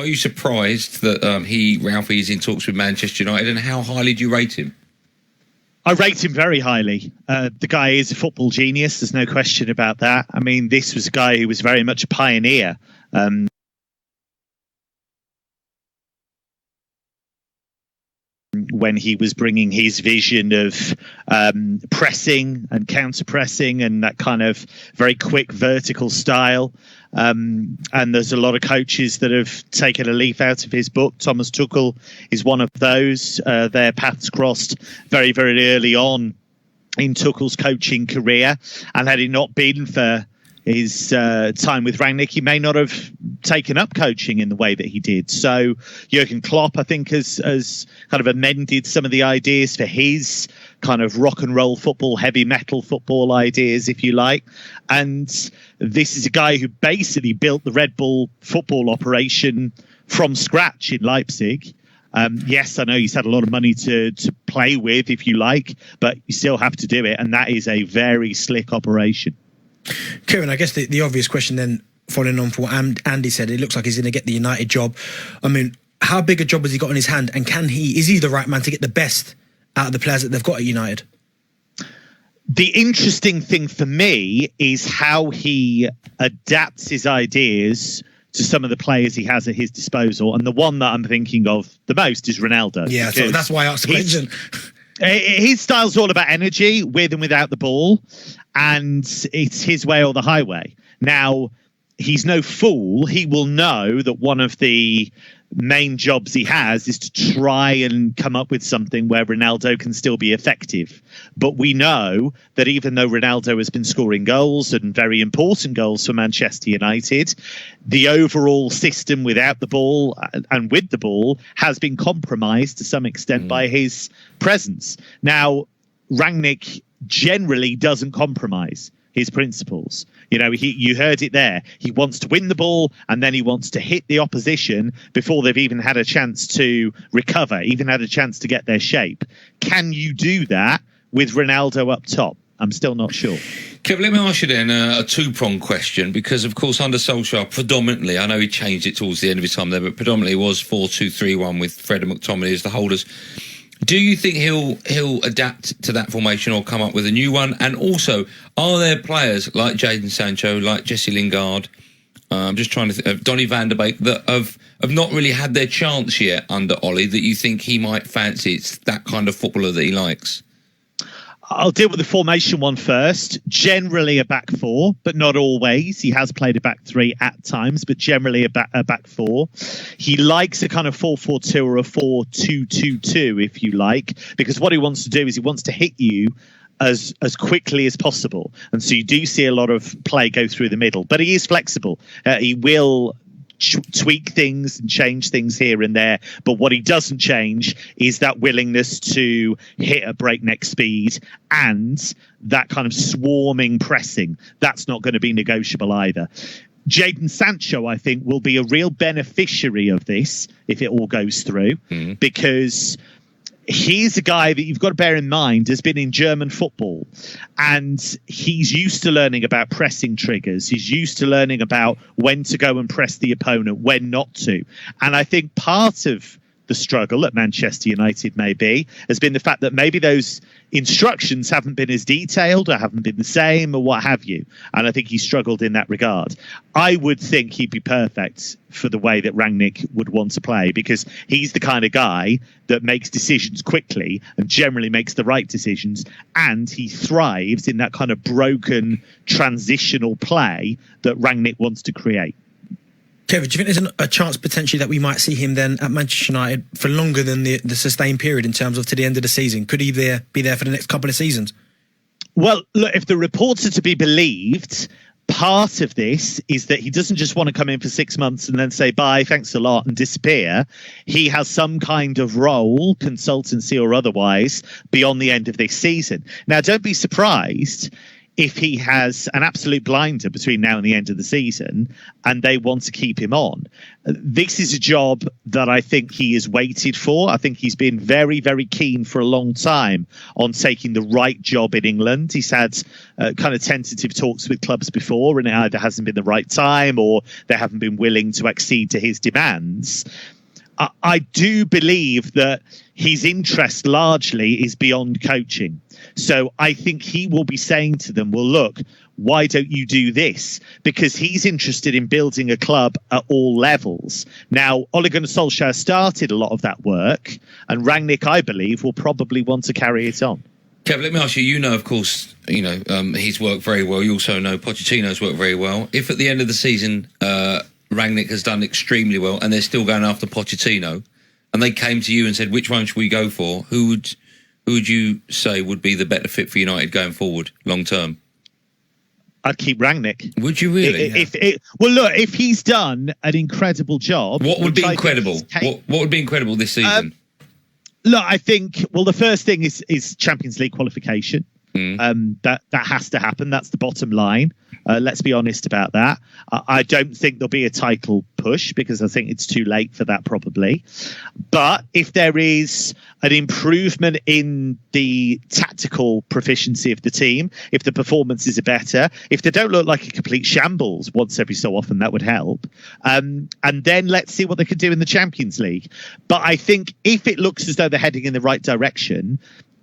Are you surprised that Ralphie is in talks with Manchester United, and how highly do you rate him? I rate him very highly. The guy is a football genius. There's no question about that. I mean, this was a guy who was very much a pioneer. When he was bringing his vision of pressing and counter-pressing and that kind of very quick vertical style. And there's a lot of coaches that have taken a leaf out of his book. Thomas Tuchel is one of those. Their paths crossed very, very early on in Tuchel's coaching career. And had it not been for his time with Rangnick, he may not have taken up coaching in the way that he did. So Jurgen Klopp, I think, has kind of amended some of the ideas for his kind of rock and roll football, heavy metal football ideas, if you like. And this is a guy who basically built the Red Bull football operation from scratch in Leipzig. Yes, I know he's had a lot of money to play with, if you like, but you still have to do it. And that is a very slick operation. Kieran, I guess the obvious question then, following on from what Andy said, it looks like he's going to get the United job. I mean, how big a job has he got in his hand, and is he the right man to get the best out of the players that they've got at United? The interesting thing for me is how he adapts his ideas to some of the players he has at his disposal. And the one that I'm thinking of the most is Ronaldo. Yeah, so that's why I asked the question. His style's all about energy, with and without the ball, and it's his way or the highway. Now, he's no fool. He will know that one of the main jobs he has is to try and come up with something where Ronaldo can still be effective. But we know that even though Ronaldo has been scoring goals, and very important goals for Manchester United, the overall system without the ball and with the ball has been compromised to some extent by his presence. Now, Rangnick generally doesn't compromise his principles. You know, you heard it there. He wants to win the ball, and then he wants to hit the opposition before they've even had a chance to recover, even had a chance to get their shape. Can you do that with Ronaldo up top? I'm still not sure. Kevin, let me ask you then a two-pronged question, because, of course, under Solskjaer, predominantly, I know he changed it towards the end of his time there, but predominantly it was 4-2-3-1 with Fred and McTominay as the holders. Do you think he'll adapt to that formation or come up with a new one? And also, are there players like Jadon Sancho, like Jesse Lingard, I'm just trying to think, Donny van der Beek, that have not really had their chance yet under Ollie, that you think he might fancy? It's that kind of footballer that he likes. I'll deal with the formation one first. Generally a back four, but not always. He has played a back three at times, but generally a back four. He likes a kind of 4-4-2 or a 4-2-2-2, if you like, because what he wants to do is he wants to hit you as quickly as possible. And so you do see a lot of play go through the middle, but he is flexible. He will tweak things and change things here and there, but what he doesn't change is that willingness to hit at breakneck speed and that kind of swarming pressing. That's not going to be negotiable either. Jadon Sancho, I think, will be a real beneficiary of this if it all goes through, because he's a guy that you've got to bear in mind has been in German football, and he's used to learning about pressing triggers. He's used to learning about when to go and press the opponent, when not to. And I think part of the struggle at Manchester United maybe has been the fact that maybe those instructions haven't been as detailed or haven't been the same or what have you. And I think he struggled in that regard. I would think he'd be perfect for the way that Rangnick would want to play, because he's the kind of guy that makes decisions quickly and generally makes the right decisions. And he thrives in that kind of broken transitional play that Rangnick wants to create. Kevin, do you think there's a chance potentially that we might see him then at Manchester United for longer than the sustained period in terms of to the end of the season? Could he be there for the next couple of seasons? Well, look, if the reports are to be believed, part of this is that he doesn't just want to come in for 6 months and then say bye, thanks a lot, and disappear. He has some kind of role, consultancy or otherwise, beyond the end of this season. Now, don't be surprised if he has an absolute blinder between now and the end of the season and they want to keep him on. This is a job that I think he is weighted for. I think he's been very, very keen for a long time on taking the right job in England. He's had kind of tentative talks with clubs before, and it either hasn't been the right time or they haven't been willing to accede to his demands. I do believe that his interest largely is beyond coaching. So I think he will be saying to them, well, look, why don't you do this? Because he's interested in building a club at all levels. Now, Ole Gunnar Solskjaer started a lot of that work, and Rangnick, I believe, will probably want to carry it on. Kev, let me ask you, you know, of course, he's worked very well. You also know Pochettino's worked very well. If at the end of the season, Rangnick has done extremely well and they're still going after Pochettino, and they came to you and said, which one should we go for? Who would you say would be the better fit for United going forward, long term? I'd keep Rangnick. Would you really? Well, look, if he's done an incredible job... What would be incredible? What would be incredible this season? Look, I think, well, the first thing is Champions League qualification. That has to happen. That's the bottom line. Let's be honest about that. I don't think there'll be a title push because I think it's too late for that probably. But if there is an improvement in the tactical proficiency of the team, if the performances are better, if they don't look like a complete shambles once every so often, that would help. And then let's see what they can do in the Champions League. But I think if it looks as though they're heading in the right direction,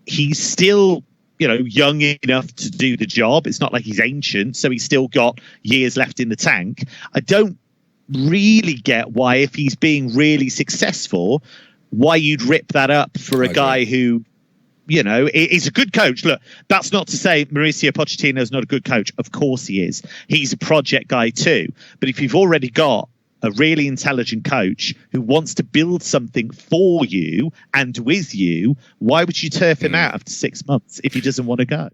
he's still... young enough to do the job. It's not like he's ancient, so he's still got years left in the tank. I don't really get why, if he's being really successful, why you'd rip that up for a guy who, is a good coach. Look, that's not to say Mauricio Pochettino is not a good coach. Of course he is. He's a project guy too. But if you've already got a really intelligent coach who wants to build something for you and with you, why would you turf him out after 6 months if he doesn't want to go?